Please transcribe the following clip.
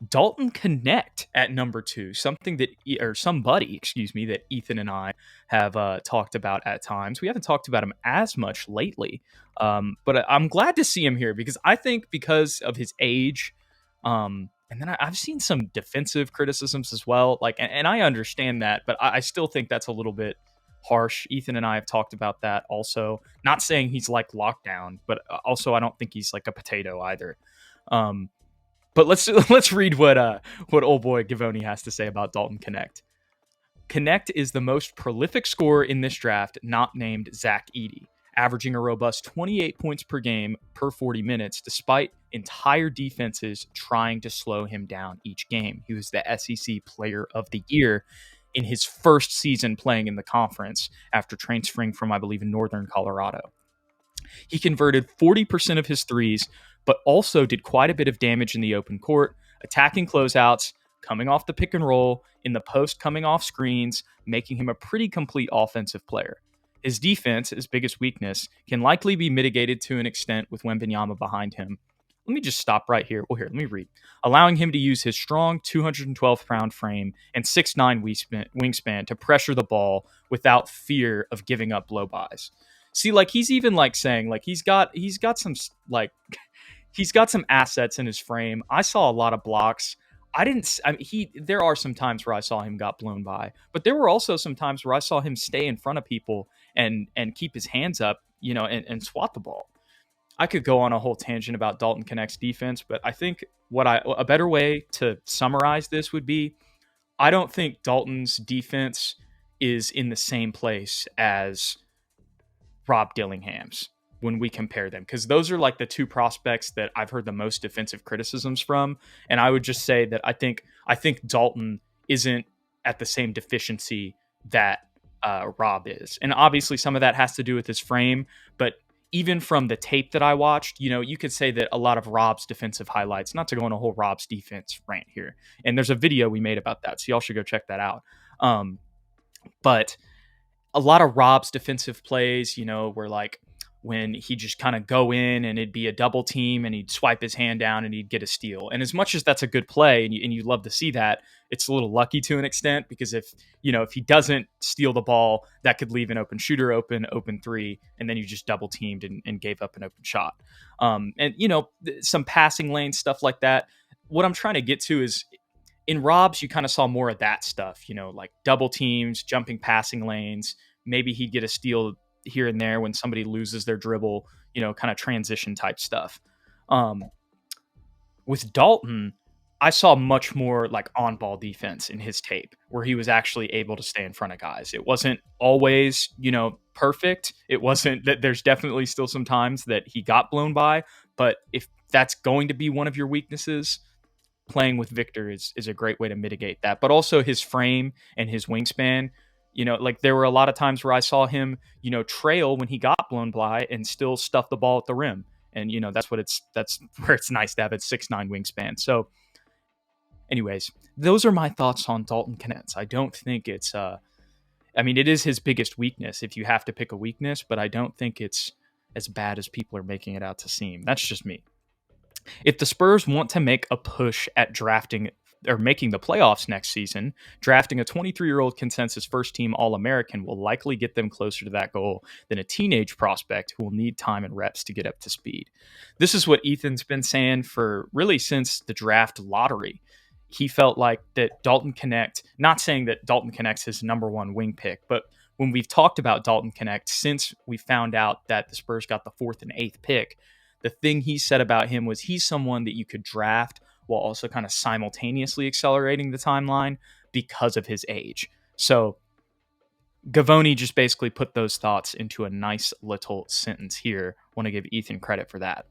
Dalton Knecht at number 2, something that or somebody, excuse me, that Ethan and I have talked about at times. We haven't talked about him as much lately, but I'm glad to see him here because I think because of his age, and then I've seen some defensive criticisms as well. Like, and I understand that, but I still think that's a little bit harsh. Ethan and I have talked about that also. Not saying he's like lockdown, but also I don't think he's like a potato either. Um, but let's read what old boy Gavoni has to say about Dalton Knecht. Knecht is the most prolific scorer in this draft, not named Zach Edey, averaging a robust 28 points per game per 40 minutes, despite entire defenses trying to slow him down each game. He was the SEC Player of the Year in his first season playing in the conference after transferring from, I believe, Northern Colorado. He converted 40% of his threes, but also did quite a bit of damage in the open court, attacking closeouts, coming off the pick and roll, in the post coming off screens, making him a pretty complete offensive player. His defense, his biggest weakness, can likely be mitigated to an extent with Wembanyama behind him. Let me just stop right here. Well, here, let me read. Allowing him to use his strong 212-pound frame and 6'9 wingspan to pressure the ball without fear of giving up blow-bys. See, like he's even like saying like he's got some like he's got some assets in his frame. I saw a lot of blocks. I mean, there are some times where I saw him got blown by, but there were also some times where I saw him stay in front of people and keep his hands up, and swat the ball. I could go on a whole tangent about Dalton Knecht's defense, but I think a better way to summarize this would be I don't think Dalton's defense is in the same place as Rob Dillingham's when we compare them, because those are like the two prospects that I've heard the most defensive criticisms from. And I would just say that I think Dalton isn't at the same deficiency that Rob is. And obviously some of that has to do with his frame, but even from the tape that I watched, you could say that a lot of Rob's defensive highlights, not to go on a whole Rob's defense rant here. And there's a video we made about that. So y'all should go check that out. But a lot of Rob's defensive plays, were like when he just kind of go in and it'd be a double team and he'd swipe his hand down and he'd get a steal. And as much as that's a good play and you love to see that, it's a little lucky to an extent because if he doesn't steal the ball, that could leave an open shooter open three, and then you just double teamed and gave up an open shot. And some passing lane stuff like that. What I'm trying to get to is in Rob's, you kind of saw more of that stuff, like double teams, jumping passing lanes. Maybe he'd get a steal here and there when somebody loses their dribble, kind of transition type stuff. With Dalton, I saw much more like on ball defense in his tape where he was actually able to stay in front of guys. It wasn't always, perfect. It wasn't that there's definitely still some times that he got blown by, but if that's going to be one of your weaknesses, playing with Victor is a great way to mitigate that. But also his frame and his wingspan, like there were a lot of times where I saw him, trail when he got blown by and still stuff the ball at the rim. And, that's where it's nice to have a 6'9 wingspan. So anyways, those are my thoughts on Dalton Knecht. I don't think it's, it is his biggest weakness if you have to pick a weakness, but I don't think it's as bad as people are making it out to seem. That's just me. If the Spurs want to make a push at drafting or making the playoffs next season, drafting a 23-year-old consensus first-team All-American will likely get them closer to that goal than a teenage prospect who will need time and reps to get up to speed. This is what Ethan's been saying for really since the draft lottery. He felt like that Dalton Knecht, not saying that Dalton Knecht's his number one wing pick, but when we've talked about Dalton Knecht since we found out that the Spurs got the 4th and 8th pick, the thing he said about him was he's someone that you could draft while also kind of simultaneously accelerating the timeline because of his age. So Gavoni just basically put those thoughts into a nice little sentence here. Want to give Ethan credit for that.